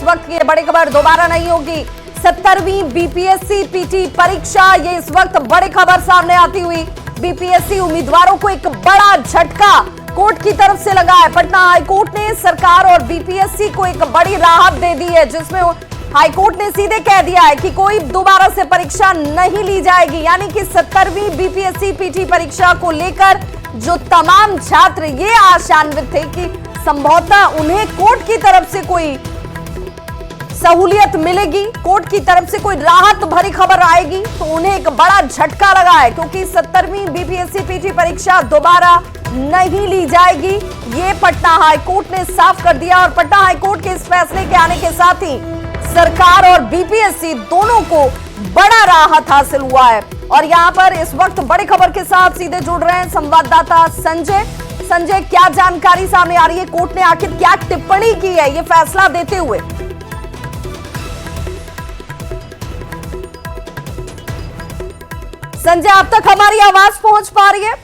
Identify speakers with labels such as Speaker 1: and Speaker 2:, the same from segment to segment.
Speaker 1: वक्त ये बड़ी खबर दोबारा नहीं होगी। 70वीं बीपीएससी पीटी परीक्षा, ये इस वक्त बड़ी खबर सामने आती हुई। बीपीएससी उम्मीदवारों को एक बड़ा झटका कोर्ट की तरफ से लगा है। पटना हाईकोर्ट ने सरकार और बीपीएससी को एक बड़ी राहत दे दी है, जिसमें हाईकोर्ट ने सीधे कह दिया है कि कोई दोबारा से परीक्षा नहीं ली जाएगी। यानी कि 70वीं बीपीएससी पीटी परीक्षा को लेकर जो तमाम छात्र ये आशान्वित थे कि संभवतः उन्हें कोर्ट की तरफ से कोई सहूलियत मिलेगी, कोर्ट की तरफ से कोई राहत भरी खबर आएगी, तो उन्हें एक बड़ा झटका लगा है, क्योंकि 70वीं बीपीएससी पीटी परीक्षा दोबारा नहीं ली जाएगी। ये पटना हाईकोर्ट ने साफ कर दिया और पटना हाईकोर्ट के इस फैसले के आने के साथ ही सरकार और बीपीएससी दोनों को बड़ा राहत हासिल हुआ है। और यहां पर इस वक्त बड़ी खबर के साथ सीधे जुड़ रहे हैं संवाददाता संजय। संजय, क्या जानकारी सामने आ रही है? कोर्ट ने आखिर क्या टिप्पणी की है ये फैसला देते हुए? संजय, अब तक हमारी आवाज पहुंच पा रही है?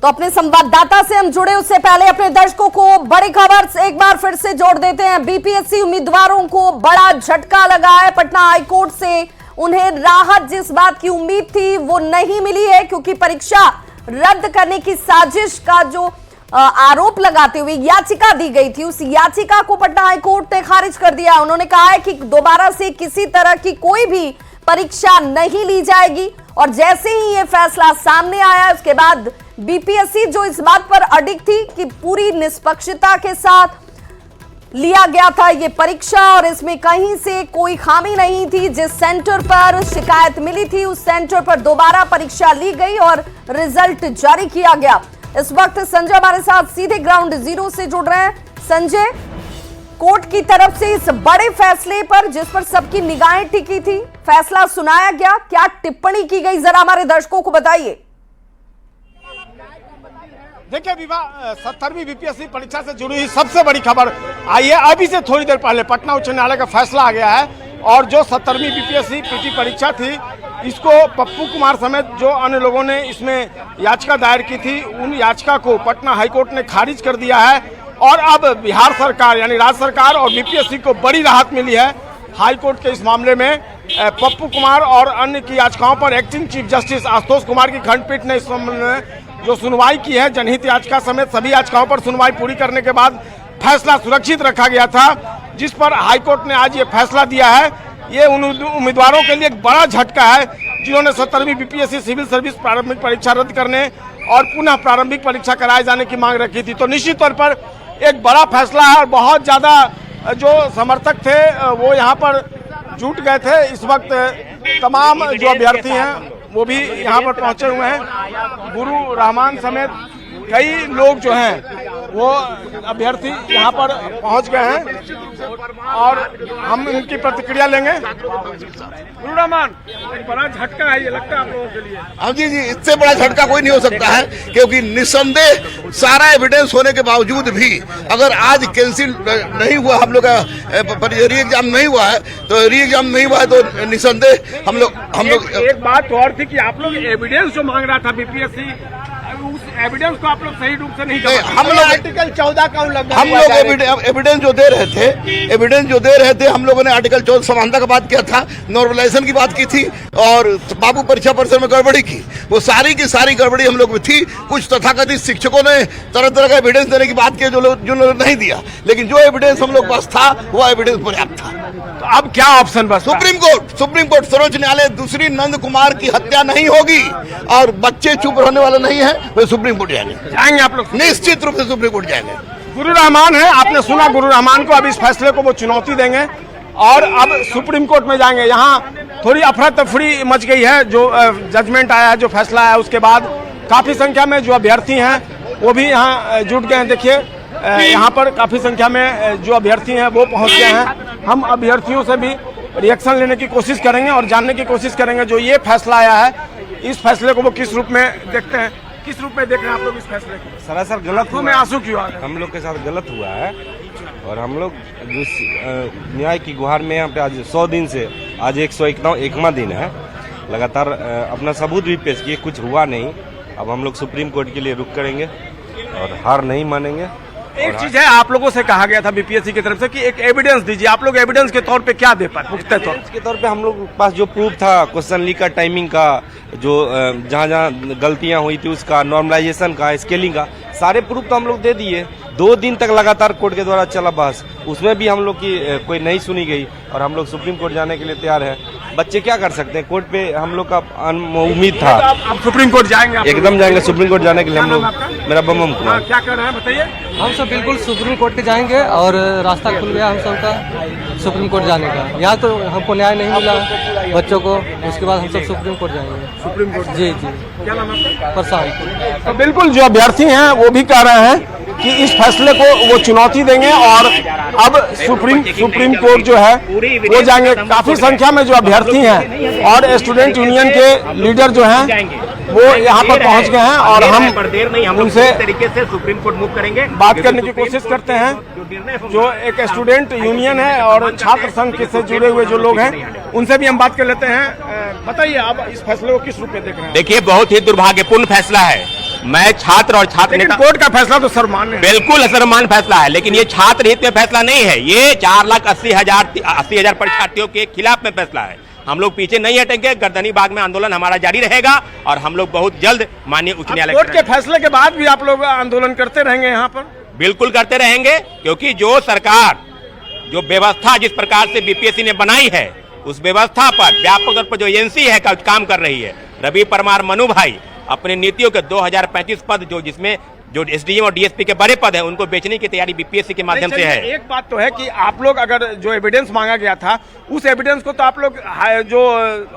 Speaker 1: तो अपने संवाददाता से हम जुड़े, उससे पहले अपने दर्शकों को बड़ी खबर एक बार फिर से जोड़ देते हैं। बीपीएससी उम्मीदवारों को बड़ा झटका लगा है। पटना हाईकोर्ट से उन्हें राहत जिस बात की उम्मीद थी वो नहीं मिली है, क्योंकि परीक्षा रद्द करने की साजिश का जो आरोप लगाते हुए याचिका दी गई थी, उस याचिका को पटना हाईकोर्ट ने खारिज कर दिया। उन्होंने कहा है कि दोबारा से किसी तरह की कोई भी परीक्षा नहीं ली जाएगी। और जैसे ही ये फैसला सामने आया, उसके बाद बीपीएससी जो इस बात पर अडिग थी कि पूरी निष्पक्षता के साथ लिया गया था ये परीक्षा और इसमें कहीं से कोई खामी नहीं थी, जिस सेंटर पर शिकायत मिली थी उस सेंटर पर दोबारा परीक्षा ली गई और रिजल्ट जारी किया गया। इस वक्त संजय हमारे साथ सीधे ग्राउंड जीरो से जुड़ रहे हैं। संजय, कोर्ट की तरफ से इस बड़े फैसले पर, जिस पर सबकी निगाहें टिकी थी, फैसला सुनाया गया, क्या टिप्पणी की गई, जरा हमारे दर्शकों को बताइए।
Speaker 2: देखिए विभा, 70वीं बीपीएससी परीक्षा से जुड़ी हुई सबसे बड़ी खबर आई है। अभी से थोड़ी देर पहले पटना उच्च न्यायालय का फैसला आ गया है और जो 70वीं बीपीएससी पीटी परीक्षा थी, इसको पप्पू कुमार समेत जो अन्य लोगों ने इसमें याचिका दायर की थी, उन याचिका को पटना हाईकोर्ट ने खारिज कर दिया है। और अब बिहार सरकार यानी राज्य सरकार और बीपीएससी को बड़ी राहत मिली है। हाईकोर्ट के इस मामले में पप्पू कुमार और अन्य की याचिकाओं पर acting chief justice Ashutosh Kumar की खंडपीठ ने इस संबंध में जो सुनवाई की है, जनहित याचिका समेत सभी याचिकाओं पर सुनवाई पूरी करने के बाद फैसला सुरक्षित रखा गया था, जिस पर हाईकोर्ट ने आज ये फैसला दिया है। ये उन उम्मीदवारों के लिए एक बड़ा झटका है जिन्होंने 70वीं बीपीएससी सिविल सर्विस प्रारंभिक परीक्षा रद्द करने और पुनः प्रारंभिक परीक्षा कराए जाने की मांग रखी थी। तो निश्चित तौर पर एक बड़ा फैसला है और बहुत ज़्यादा जो समर्थक थे वो यहाँ पर जुट गए थे। इस वक्त तमाम जो अभ्यर्थी हैं वो भी यहाँ पर पहुँचे हुए हैं। गुरु रहमान समेत कई लोग जो हैं वो अभ्यर्थी यहाँ पर पहुँच गए हैं और हम इनकी प्रतिक्रिया लेंगे। गुरु रहमान, एक बड़ा झटका है ये लगता है आप लोगों के लिए?
Speaker 3: हाँ जी, इससे बड़ा झटका कोई नहीं हो सकता है, क्योंकि निस्संदेह सारा एविडेंस होने के बावजूद भी अगर आज कैंसिल नहीं हुआ, हम लोग का री एग्जाम नहीं हुआ है, तो री एग्जाम नहीं हुआ है तो निस्संदेह हम लोग
Speaker 2: एक बात और थी कि आप लोग एविडेंस जो मांग रहा था बीपीएससी, उस एविडेंस को आप लोग सही रूप से नहीं कर,
Speaker 3: हम लोग
Speaker 2: आर्टिकल 14 का उल्लंघन,
Speaker 3: हम लोग एविडेंस जो दे रहे थे हम लोगों ने आर्टिकल 14 समानता का बात किया था, नॉर्मलाइजेशन की बात की थी और बाबू परीक्षा परिसर में गड़बड़ी की, वो सारी की सारी गड़बड़ी हम लोग में थी। कुछ तथाकथित शिक्षकों ने तरह तरह का एविडेंस देने की बात की जो लोग नहीं दिया, लेकिन जो एविडेंस हम लोग पास था वो एविडेंस पर्याप्त था।
Speaker 2: तो अब क्या ऑप्शन बस?
Speaker 3: सुप्रीम कोर्ट सर्वोच्च न्यायालय दूसरी नंद कुमार की हत्या नहीं होगी और बच्चे चुप रहने वाले नहीं है, वे सुप्रीम कोर्ट जाएंगे आप लोग, निश्चित रूप से सुप्रीम कोर्ट जाएंगे।
Speaker 2: गुरु रहमान है, आपने सुना गुरु रहमान को, अब इस फैसले को वो चुनौती देंगे और अब सुप्रीम कोर्ट में जाएंगे। यहाँ थोड़ी अफरा तफरी मच गई है, जो जजमेंट आया है, जो फैसला आया उसके बाद काफी संख्या में जो अभ्यर्थी हैं वो भी यहाँ जुट गए हैं। देखिए यहाँ पर काफी संख्या में जो अभ्यर्थी हैं वो पहुँच गए हैं। हम अभ्यर्थियों से भी रिएक्शन लेने की कोशिश करेंगे और जानने की कोशिश करेंगे जो ये फैसला आया है, इस फैसले को वो किस रूप में देखते हैं, किस रूप में देख रहे हैं आप लोग इस फैसले को?
Speaker 4: सरासर गलत हुआ,
Speaker 2: में आंसू क्यों आ गए?
Speaker 4: हम लोग के साथ गलत हुआ है और हम लोग न्याय की गुहार में यहाँ पे आज 100 दिन से आज 101वां दिन है। लगातार अपना सबूत भी पेश किए, कुछ हुआ नहीं। अब हम लोग सुप्रीम कोर्ट के लिए रुख करेंगे और हार नहीं मानेंगे।
Speaker 2: एक चीज है, आप लोगों से कहा गया था बीपीएससी की तरफ से कि एक एविडेंस दीजिए, आप लोग एविडेंस के तौर पे क्या दे पाए पुख्ता तौर पे?
Speaker 4: के तौर पे हम लोग के पास जो प्रूफ था, क्वेश्चन लीक का, टाइमिंग का, जो जहाँ जहाँ गलतियाँ हुई थी उसका, नॉर्मलाइजेशन का, स्केलिंग का, सारे प्रूफ तो हम लोग दे दिए। 2 दिन तक लगातार कोर्ट के द्वारा चला बहस, उसमें भी हम लोग की कोई नहीं सुनी गई और हम लोग सुप्रीम कोर्ट जाने के लिए तैयार है। बच्चे क्या कर सकते हैं, कोर्ट पे हम लोग का उम्मीद था।
Speaker 2: आप सुप्रीम कोर्ट जाएंगे?
Speaker 4: एकदम जाएंगे सुप्रीम कोर्ट जाने के लिए हम लोग। मेरा बम कुमार।
Speaker 2: क्या कर रहे हैं बताइए?
Speaker 5: हम सब बिल्कुल सुप्रीम कोर्ट के जाएंगे और रास्ता खुल गया हम सबका सुप्रीम कोर्ट जाने का। यहाँ तो हमको न्याय नहीं मिला बच्चों को, उसके बाद हम सब सुप्रीम कोर्ट जाएंगे।
Speaker 2: Supreme court?
Speaker 5: जी।
Speaker 2: क्या नाम है?
Speaker 5: प्रशांत।
Speaker 2: तो बिल्कुल जो अभ्यर्थी हैं वो भी कह रहे हैं कि इस फैसले को वो चुनौती देंगे और अब सुप्रीम कोर्ट जो है वो जाएंगे। काफी संख्या में जो अभ्यर्थी हैं और स्टूडेंट यूनियन के लीडर जो हैं वो यहाँ पर पहुँच गए हैं और हम उनसे
Speaker 6: तरीके से सुप्रीम कोर्ट मूव करेंगे,
Speaker 2: बात करने की कोशिश करते हैं। जो एक स्टूडेंट यूनियन है और छात्र संघ से जुड़े हुए जो लोग हैं उनसे भी हम बात कर लेते हैं। बताइए आप इस फैसले को किस रूप में देख रहे हैं?
Speaker 6: देखिए, बहुत ही दुर्भाग्यपूर्ण फैसला है। मैं छात्र और छात्र
Speaker 2: लेकिन
Speaker 6: नेता,
Speaker 2: कोर्ट का फैसला तो सर्वमान्य है।
Speaker 6: बिल्कुल सर्वमान्य फैसला है, लेकिन ये छात्र हित में फैसला नहीं है। ये 4,80,000 परीक्षार्थियों के खिलाफ में फैसला है। हम लोग पीछे नहीं हटेंगे, गर्दनी बाग में आंदोलन हमारा जारी रहेगा और हम लोग बहुत जल्द माननीय उच्च न्यायालय
Speaker 2: कोर्ट के फैसले के बाद भी आप लोग आंदोलन करते रहेंगे यहाँ पर?
Speaker 6: बिल्कुल करते रहेंगे, क्योंकि जो सरकार, जो व्यवस्था जिस प्रकार से बीपीएससी ने बनाई है, उस व्यवस्था पर व्यापक तौर पर जो एजेंसी है काम कर रही है। रवि परमार मनु भाई अपने नीतियों के 2035 पद जिसमें जो एसडीएम और डीएसपी के बड़े पद हैं उनको बेचने की तैयारी बीपीएससी के माध्यम से है।
Speaker 2: एक बात तो है कि आप लोग अगर जो एविडेंस मांगा गया था उस एविडेंस को तो आप लोग जो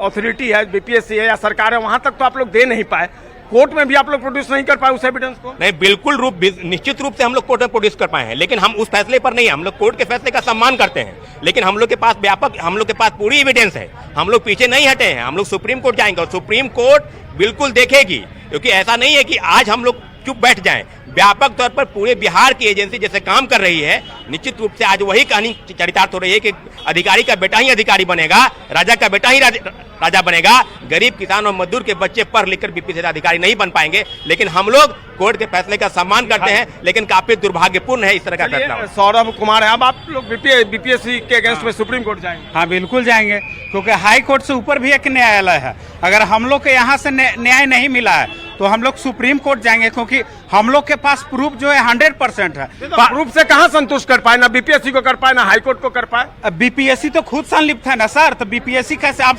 Speaker 2: अथॉरिटी है, बीपीएससी है या सरकार है, वहां तक तो आप लोग दे नहीं पाए। कोर्ट में भी आप लोग प्रोड्यूस नहीं कर पाए उस एविडेंस को?
Speaker 6: नहीं, बिल्कुल निश्चित रूप से हम लोग कोर्ट में प्रोड्यूस कर पाए हैं, लेकिन हम उस फैसले पर नहीं, हम लोग कोर्ट के फैसले का सम्मान करते हैं, लेकिन हम लोग के पास पूरी एविडेंस है। हम लोग पीछे नहीं हटे हैं, हम लोग सुप्रीम कोर्ट जाएंगे और सुप्रीम कोर्ट बिल्कुल देखेगी, क्योंकि ऐसा नहीं है कि आज हम लोग चुप बैठ जाएं। व्यापक तौर पर पूरे बिहार की एजेंसी जैसे काम कर रही है, निश्चित रूप से आज वही कहानी चरितार्थ हो रही है कि अधिकारी का बेटा ही अधिकारी बनेगा, राजा का बेटा ही राजा बनेगा। गरीब किसान और मजदूर के बच्चे पढ़ लिखकर बीपीएससी अधिकारी नहीं बन पाएंगे। लेकिन हम लोग कोर्ट के फैसले का सम्मान करते हैं, लेकिन काफी दुर्भाग्यपूर्ण है इस तरह का फैसला।
Speaker 2: सौरभ कुमार है, अब आप लोग बीपीएससी के अगेंस्ट में सुप्रीम कोर्ट जाएंगे?
Speaker 7: हाँ, बिल्कुल जाएंगे, क्योंकि हाई कोर्ट से ऊपर भी एक न्यायालय है। अगर हम लोग के यहाँ से न्याय नहीं मिला है तो हम लोग सुप्रीम कोर्ट जाएंगे, क्योंकि हम लोग के पास प्रूफ जो है 100% है।
Speaker 2: प्रूफ से कहाँ संतुष्ट कर पाए? ना बीपीएससी को कर पाए, ना हाई कोर्ट को कर पाए।
Speaker 7: बीपीएससी तो खुद संलिप्त है ना सर, तो बीपीएससी कैसे? आप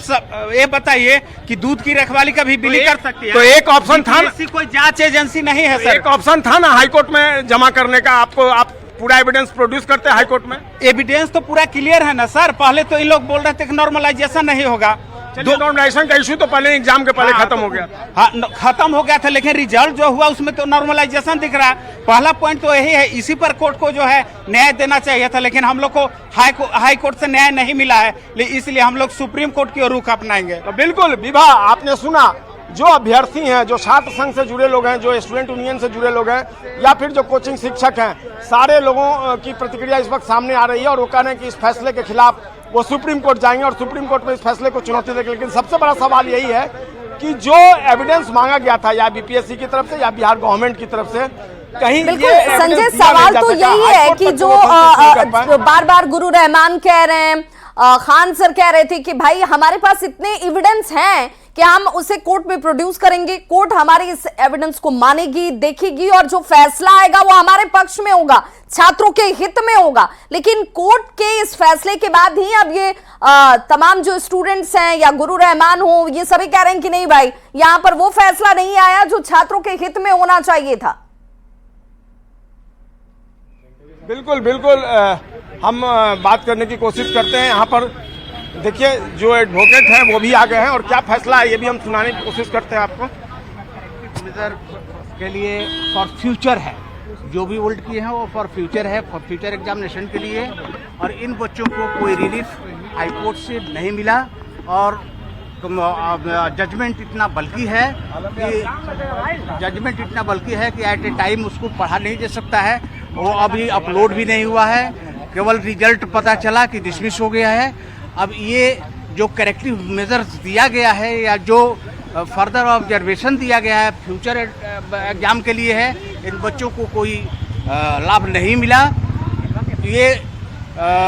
Speaker 7: ये बताइए कि दूध की रखवाली का भी बिली कर सकती है?
Speaker 2: तो एक ऑप्शन था,
Speaker 7: कोई जांच एजेंसी नहीं है सर।
Speaker 2: एक ऑप्शन था ना हाई कोर्ट में जमा करने का, आप पूरा एविडेंस प्रोड्यूस करते हैं हाई कोर्ट में?
Speaker 7: एविडेंस तो पूरा क्लियर है ना सर। पहले तो इन लोग बोल रहे थे कि नॉर्मलाइजेशन नहीं होगा।
Speaker 2: नॉर्मलाइजेशन का इशू तो पहले एग्जाम के पहले खत्म हो गया।
Speaker 7: हाँ, खत्म हो गया था, लेकिन रिजल्ट जो हुआ उसमें तो नॉर्मलाइजेशन दिख रहा है। पहला पॉइंट तो यही है, इसी पर कोर्ट को जो है न्याय देना चाहिए था, लेकिन हम लोग को हाई कोर्ट से न्याय नहीं मिला है, इसलिए हम लोग सुप्रीम कोर्ट की ओर रुख अपनाएंगे।
Speaker 2: तो बिल्कुल विभा, आपने सुना, जो अभ्यर्थी हैं, जो छात्र संघ से जुड़े लोग हैं, जो स्टूडेंट यूनियन से जुड़े लोग हैं, या फिर जो कोचिंग शिक्षक हैं, सारे लोगों की प्रतिक्रिया इस वक्त सामने आ रही है और वो कह रहे हैं कि इस फैसले के खिलाफ वो सुप्रीम कोर्ट जाएंगे और सुप्रीम कोर्ट में इस फैसले को चुनौती देंगे। लेकिन सबसे बड़ा सवाल यही है कि जो एविडेंस मांगा गया था या बीपीएससी की तरफ से या बिहार गवर्नमेंट की तरफ से, कहीं
Speaker 1: बिल्कुल संजय, सवाल तो यही है कि जो बार बार गुरु रहमान कह रहे हैं, खान सर कह रहे थे कि भाई हमारे पास इतने एविडेंस हैं कि हम उसे कोर्ट में प्रोड्यूस करेंगे, कोर्ट हमारे इस एविडेंस को मानेगी, देखेगी और जो फैसला आएगा वो हमारे पक्ष में होगा, छात्रों के हित में होगा। लेकिन कोर्ट के इस फैसले के बाद ही अब ये तमाम जो स्टूडेंट्स हैं या गुरु रहमान हो, ये सभी कह रहे हैं कि नहीं भाई, यहाँ पर वो फैसला नहीं आया जो छात्रों के हित में होना चाहिए था।
Speaker 2: बिल्कुल बिल्कुल, हम बात करने की कोशिश करते हैं। यहाँ पर देखिए जो एडवोकेट हैं वो भी आ गए हैं और क्या फैसला है ये भी हम सुनाने की कोशिश करते हैं आपको।
Speaker 8: के लिए फॉर फ्यूचर है, जो भी वोल्ट किए हैं वो फॉर फ्यूचर है, फॉर फ्यूचर एग्जामिनेशन के लिए। और इन बच्चों को कोई रिलीफ हाई कोर्ट से नहीं मिला और जजमेंट इतना बल्कि है कि एट ए टाइम उसको पढ़ा नहीं जा सकता है। वो अभी अपलोड भी नहीं हुआ है, केवल रिजल्ट पता चला कि डिसमिस हो गया है। अब ये जो करेक्टिव मेजर्स दिया गया है या जो फर्दर ऑब्जर्वेशन दिया गया है फ्यूचर एग्जाम के लिए है, इन बच्चों को कोई लाभ नहीं मिला। ये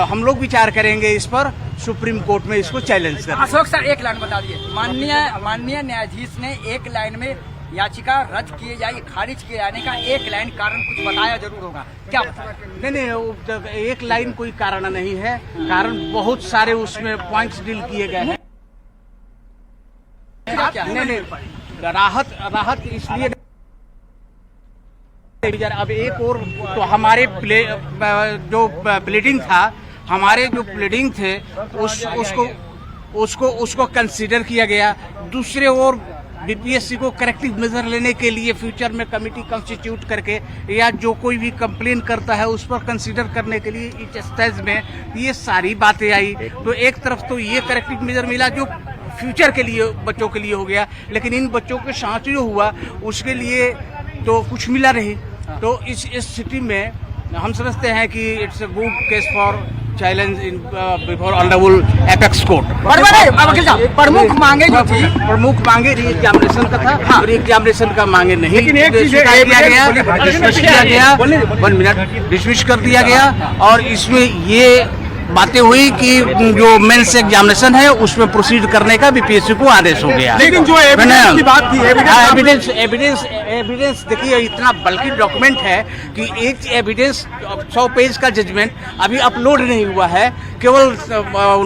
Speaker 8: हम लोग विचार करेंगे इस पर, सुप्रीम कोर्ट में इसको चैलेंज करेंगे।
Speaker 9: अशोक सर एक लाइन बता दिए। माननीय न्यायाधीश ने एक लाइन में याचिका रद्द किए जाए, खारिज किए जाने का एक लाइन कारण कुछ बताया जरूर होगा, क्या बताया?
Speaker 8: नहीं, एक लाइन कोई कारण नहीं है, कारण बहुत सारे उसमें पॉइंट्स डील किए गए हैं। नहीं, राहत इसलिए अब एक और तो हमारे जो प्लेडिंग था, हमारे जो प्लेडिंग थे उसको कंसीडर किया गया। दूसरे ओर बीपीएससी को करेक्टिव मेजर लेने के लिए फ्यूचर में कमेटी कंस्टिट्यूट करके या जो कोई भी कंप्लेन करता है उस पर कंसीडर करने के लिए इस स्टेज में ये सारी बातें आई। तो एक तरफ तो ये करेक्टिव मेजर मिला जो फ्यूचर के लिए बच्चों के लिए हो गया, लेकिन इन बच्चों के साथ जो हुआ उसके लिए तो कुछ मिला नहीं। तो इस स्थिति में हम समझते हैं कि it's a good case for challenge in before honourable apex court.
Speaker 9: प्रमुख मांगे जो थी,
Speaker 8: प्रमुख मांगे री एग्जामिनेशन का था, री एग्जामिनेशन का मांगे नहीं, लेकिन एक चीज किया गया 1 मिनट डिसमिस कर दिया गया। और इसमें ये बातें हुई कि जो मेंस एग्जामिनेशन है उसमें प्रोसीड करने का बीपीएससी को आदेश हो गया।
Speaker 2: लेकिन जो एविडेंस की बात थी,
Speaker 8: एविडेंस देखिए इतना बल्कि डॉक्यूमेंट है कि एक एविडेंस 100 पेज का जजमेंट अभी अपलोड नहीं हुआ है, केवल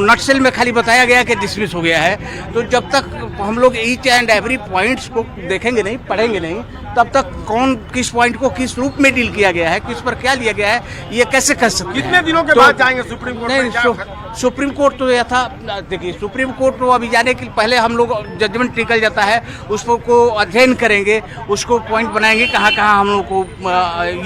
Speaker 8: नटसेल में खाली बताया गया कि डिसमिस हो गया है। तो जब तक हम लोग ईच एंड एवरी पॉइंट्स को देखेंगे नहीं, पढ़ेंगे नहीं, तब तक कौन किस पॉइंट को किस रूप में डील किया गया है, किस पर क्या लिया गया है, ये कैसे कर सकते हैं।
Speaker 2: कितने दिनों के बाद जाएंगे सुप्रीम कोर्ट?
Speaker 8: सुप्रीम कोर्ट तो यह था, देखिए सुप्रीम कोर्ट तो अभी जाने के पहले हम लोग जजमेंट निकल जाता है उसको अध्ययन करेंगे, उसको पॉइंट बनाएंगे कहाँ कहाँ हम लोग को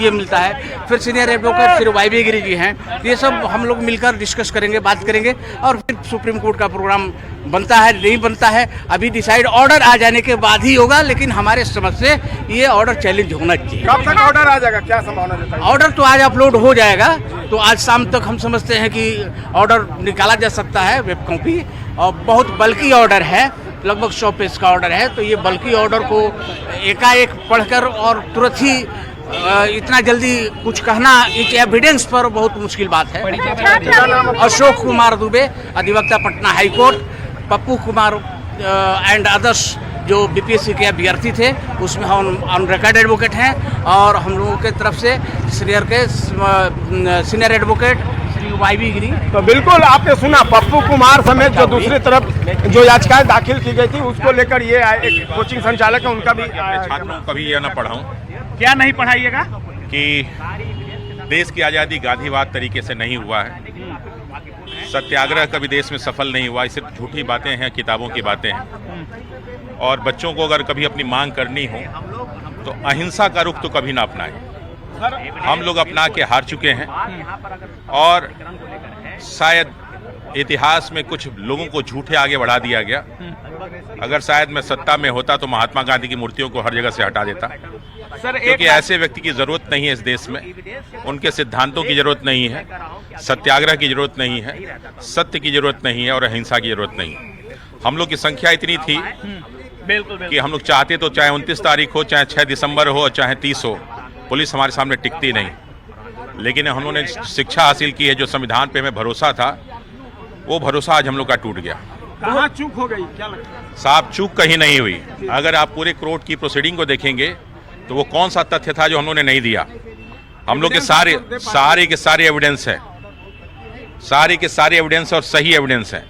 Speaker 8: ये मिलता है। फिर सीनियर एडवोकेट, फिर वाईबी गिरी जी हैं, ये सब हम लोग मिलकर डिस्कस करेंगे, बात करेंगे और फिर सुप्रीम कोर्ट का प्रोग्राम बनता है नहीं बनता है अभी डिसाइड ऑर्डर आ जाने के बाद ही होगा। लेकिन हमारे समझ से ये ऑर्डर चैलेंज होना चाहिए।
Speaker 2: कब तक ऑर्डर आ जाएगा, क्या संभावना है?
Speaker 8: ऑर्डर तो आज अपलोड हो जाएगा, तो आज शाम तक हम समझते हैं कि ऑर्डर निकाला जा सकता है, वेब कॉपी। और बहुत बल्कि ऑर्डर है, लगभग 100 पेज का ऑर्डर है। तो ये बल्कि ऑर्डर को एकाएक पढ़कर और तुरंत ही इतना जल्दी कुछ कहना इस एविडेंस पर बहुत मुश्किल बात है। अशोक कुमार दुबे, अधिवक्ता, Patna high court. Pappu Kumar and others जो बीपीएससी के अभ्यर्थी थे उसमें हम ऑन रिकॉर्ड एडवोकेट हैं। और हम लोगों के तरफ से सीनियर एडवोकेट श्री वाईबी गिरी।
Speaker 2: तो बिल्कुल आपने सुना, पप्पू कुमार समेत जो दूसरी तरफ जो याचिकाएं दाखिल की गई थी उसको लेकर ये एक कोचिंग संचालक है, उनका भी
Speaker 10: छात्रों को कभी यह न पढ़ाऊं
Speaker 7: क्या नहीं पढ़ाइएगा
Speaker 10: कि देश की आज़ादी गांधीवाद तरीके से नहीं हुआ है, सत्याग्रह कभी देश में सफल नहीं हुआ, सिर्फ झूठी बातें हैं, किताबों की बातें हैं। और बच्चों को अगर कभी अपनी मांग करनी हो तो अहिंसा का रुख तो कभी ना अपनाएं। हम लोग अपना के हार चुके हैं और शायद इतिहास में कुछ लोगों को झूठे आगे बढ़ा दिया गया। अगर शायद मैं सत्ता में होता तो महात्मा गांधी की मूर्तियों को हर जगह से हटा देता, क्योंकि ऐसे व्यक्ति की जरूरत नहीं है इस देश में। उनके सिद्धांतों की जरूरत नहीं है, सत्याग्रह की जरूरत नहीं है, सत्य की जरूरत नहीं है और अहिंसा की जरूरत नहीं है। हम लोग की संख्या इतनी थी कि हम लोग चाहते तो चाहे 29 तारीख हो, चाहे 6 दिसंबर हो, चाहे 30 हो, पुलिस हमारे सामने टिकती नहीं। लेकिन उन्होंने शिक्षा हासिल की है, जो संविधान पे हमें भरोसा था, वो भरोसा आज हम लोग का टूट गया।
Speaker 2: कहाँ चूक हो गई, क्या लगता है?
Speaker 10: साहब चूक कहीं नहीं हुई। अगर आप पूरे कोर्ट की प्रोसीडिंग को देखेंगे तो वो कौन सा तथ्य था जो हम लोगों ने नहीं दिया। हम लोग के सारे एविडेंस है, सारे के सारे एविडेंस और सही एविडेंस है।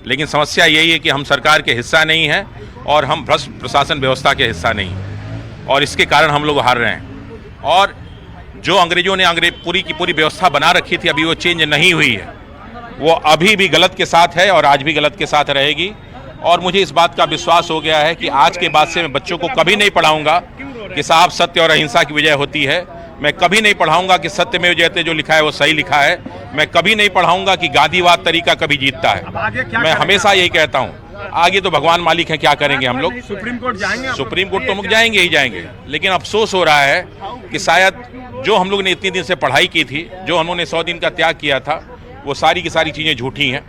Speaker 10: लेकिन समस्या यही है कि हम सरकार के हिस्सा नहीं है और हम भ्रष्ट प्रशासन व्यवस्था के हिस्सा नहीं, और इसके कारण हम लोग हार रहे हैं। और जो अंग्रेजों ने पूरी की पूरी व्यवस्था बना रखी थी, अभी वो चेंज नहीं हुई है, वो अभी भी गलत के साथ है और आज भी गलत के साथ रहेगी। और मुझे इस बात का विश्वास हो गया है कि आज के बाद से मैं बच्चों को कभी नहीं पढ़ाऊंगा कि साहब सत्य और अहिंसा की विजय होती है। मैं कभी नहीं पढ़ाऊंगा कि सत्य में जयते जो लिखा है वो सही लिखा है। मैं कभी नहीं पढ़ाऊंगा कि गांधीवाद तरीका कभी जीतता है। मैं हमेशा यही कहता हूँ, आगे तो भगवान मालिक है, क्या करेंगे हम लोग।
Speaker 2: सुप्रीम कोर्ट जाएंगे?
Speaker 10: सुप्रीम कोर्ट तो हम जाएंगे ही जाएंगे, लेकिन अफसोस हो रहा है कि शायद जो हम लोग ने इतने दिन से पढ़ाई की थी, जो उन्होंने 100 दिन का त्याग किया था, वो सारी की सारी चीज़ें झूठी हैं।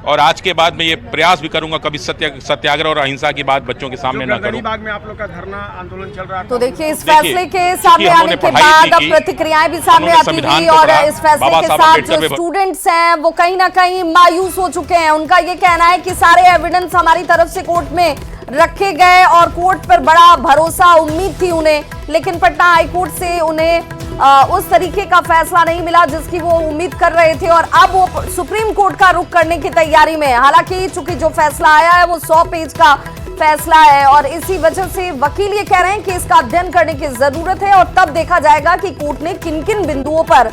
Speaker 10: और आज के बाद मैं ये प्रयास भी करूंगा कभी सत्याग्रह और अहिंसा की बात बच्चों के सामने न करूं।
Speaker 2: बाग में आप लोग का धरना आंदोलन चल रहा था।
Speaker 1: तो देखिए इस फैसले के सामने आने के बाद अब प्रतिक्रियाएं भी सामने आती हुई और इस फैसले के साथ जो स्टूडेंट्स हैं वो कहीं ना कहीं मायूस हो चुके हैं। उनका ये कहना है कि सारे एविडेंस हमारी तरफ से कोर्ट में रखे गए और कोर्ट पर बड़ा भरोसा उम्मीद थी उन्हें, लेकिन पटना हाईकोर्ट से उन्हें उस तरीके का फैसला नहीं मिला जिसकी वो उम्मीद कर रहे थे और अब वो सुप्रीम कोर्ट का रुख करने की तैयारी में है। हालांकि चूंकि जो फैसला आया है वो 100 पेज का फैसला है और इसी वजह से वकील ये कह रहे हैं कि इसका अध्ययन करने की जरूरत है और तब देखा जाएगा कि कोर्ट ने किन किन बिंदुओं पर